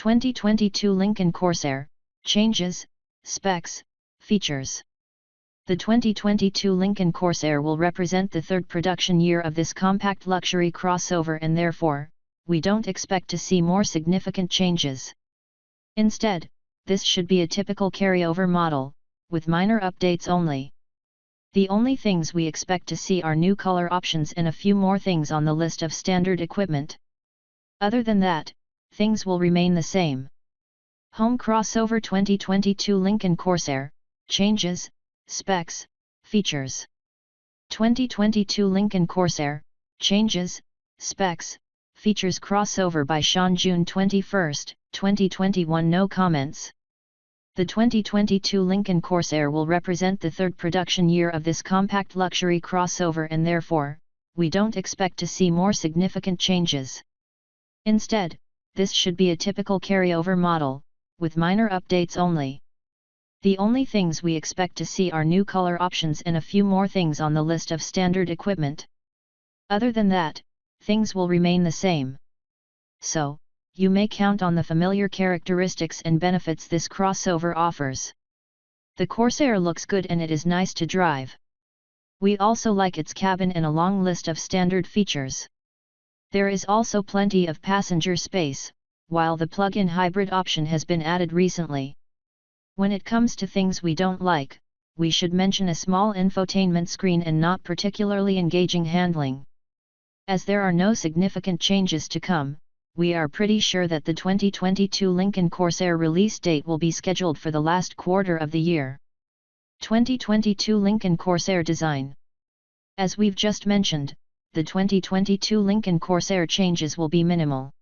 2022 Lincoln Corsair, changes, specs, features. The 2022 Lincoln Corsair will represent the third production year of this compact luxury crossover, and therefore, we don't expect to see more significant changes. Instead, this should be a typical carryover model, with minor updates only. The only things we expect to see are new color options and a few more things on the list of standard equipment. Other than that, things will remain the same. Home Crossover 2022 Lincoln Corsair, changes, specs, features. 2022 Lincoln Corsair, changes, specs, features crossover by Sean June 21, 2021. No comments. The 2022 Lincoln Corsair will represent the third production year of this compact luxury crossover, and therefore, we don't expect to see more significant changes. Instead, this should be a typical carryover model, with minor updates only. The only things we expect to see are new color options and a few more things on the list of standard equipment. Other than that, things will remain the same. So, you may count on the familiar characteristics and benefits this crossover offers. The Corsair looks good and it is nice to drive. We also like its cabin and a long list of standard features. There is also plenty of passenger space, while the plug-in hybrid option has been added recently. When it comes to things we don't like, we should mention a small infotainment screen and not particularly engaging handling. As there are no significant changes to come, we are pretty sure that the 2022 Lincoln Corsair release date will be scheduled for the last quarter of the year. 2022 Lincoln Corsair design. As we've just mentioned, the 2022 Lincoln Corsair changes will be minimal.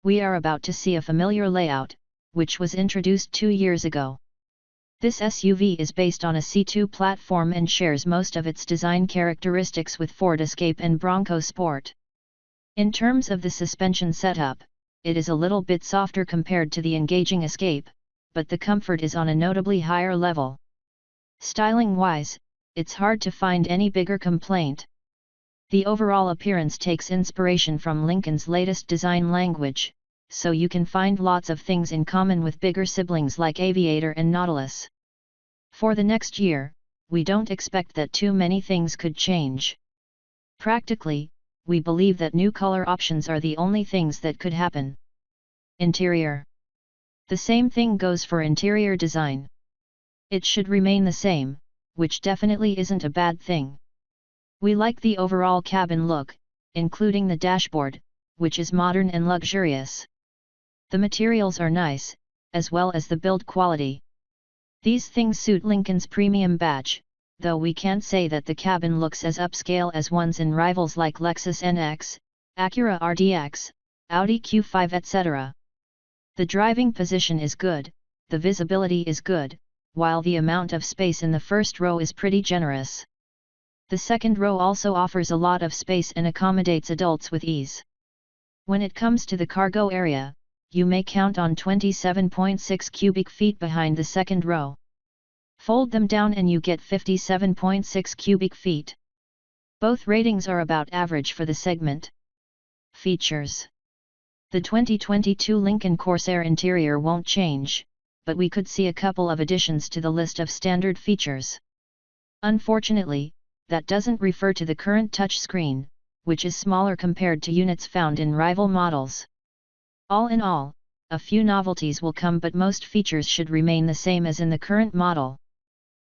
We are about to see a familiar layout, which was introduced 2 years ago. This SUV is based on a C2 platform and shares most of its design characteristics with Ford Escape and Bronco Sport. In terms of the suspension setup, it is a little bit softer compared to the engaging Escape, but the comfort is on a notably higher level. Styling-wise, it's hard to find any bigger complaint. The overall appearance takes inspiration from Lincoln's latest design language, so you can find lots of things in common with bigger siblings like Aviator and Nautilus. For the next year, we don't expect that too many things could change. Practically, we believe that new color options are the only things that could happen. Interior. The same thing goes for interior design. It should remain the same, which definitely isn't a bad thing. We like the overall cabin look, including the dashboard, which is modern and luxurious. The materials are nice, as well as the build quality. These things suit Lincoln's premium badge, though we can't say that the cabin looks as upscale as ones in rivals like Lexus NX, Acura RDX, Audi Q5 etc. The driving position is good, the visibility is good, while the amount of space in the first row is pretty generous. The second row also offers a lot of space and accommodates adults with ease. When it comes to the cargo area, you may count on 27.6 cubic feet behind the second row. Fold them down and you get 57.6 cubic feet. Both ratings are about average for the segment. Features. The 2022 Lincoln Corsair interior won't change, but we could see a couple of additions to the list of standard features. Unfortunately, that doesn't refer to the current touchscreen, which is smaller compared to units found in rival models. All in all, a few novelties will come, but most features should remain the same as in the current model.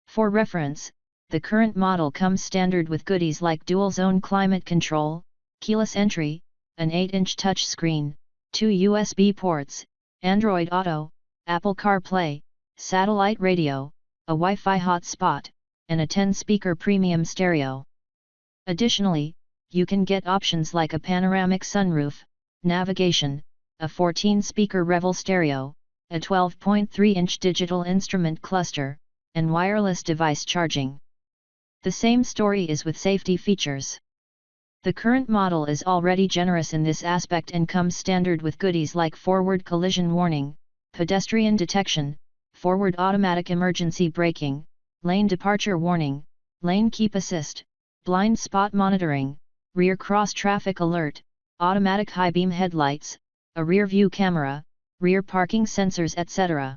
For reference, the current model comes standard with goodies like dual-zone climate control, keyless entry, an 8-inch touchscreen, 2 USB ports, Android Auto, Apple CarPlay, satellite radio, a Wi-Fi hotspot, and a 10-speaker premium stereo. Additionally, you can get options like a panoramic sunroof, navigation, a 14-speaker Revel stereo, a 12.3-inch digital instrument cluster, and wireless device charging. The same story is with safety features. The current model is already generous in this aspect and comes standard with goodies like forward collision warning, pedestrian detection, forward automatic emergency braking, lane departure warning, lane keep assist, blind spot monitoring, rear cross traffic alert, automatic high beam headlights, a rear view camera, rear parking sensors etc.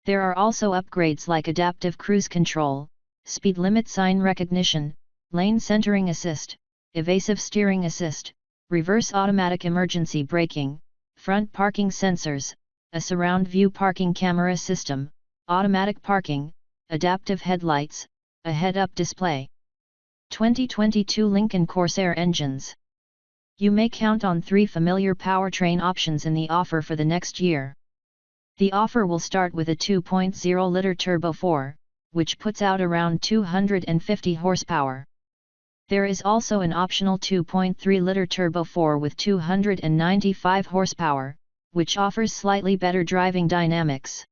There are also upgrades like adaptive cruise control, speed limit sign recognition, lane centering assist, evasive steering assist, reverse automatic emergency braking, front parking sensors, a surround view parking camera system, automatic parking, adaptive headlights, a head-up display. 2022 Lincoln Corsair engines. You may count on 3 familiar powertrain options in the offer for the next year. The offer will start with a 2.0-liter turbo 4, which puts out around 250 horsepower. There is also an optional 2.3-liter turbo 4 with 295 horsepower, which offers slightly better driving dynamics.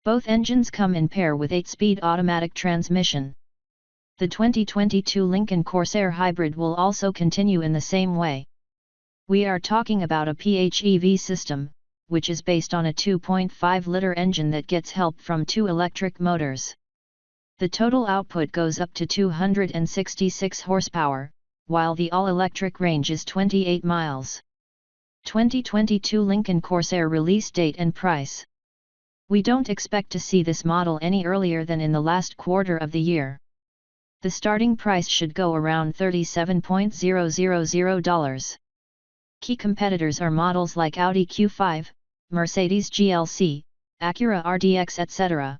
Both engines come in pair with 8-speed automatic transmission. The 2022 Lincoln Corsair Hybrid will also continue in the same way. We are talking about a PHEV system, which is based on a 2.5-liter engine that gets help from 2 electric motors. The total output goes up to 266 horsepower, while the all-electric range is 28 miles. 2022 Lincoln Corsair release date and price. We don't expect to see this model any earlier than in the last quarter of the year. The starting price should go around $37,000. Key competitors are models like Audi Q5, Mercedes GLC, Acura RDX etc.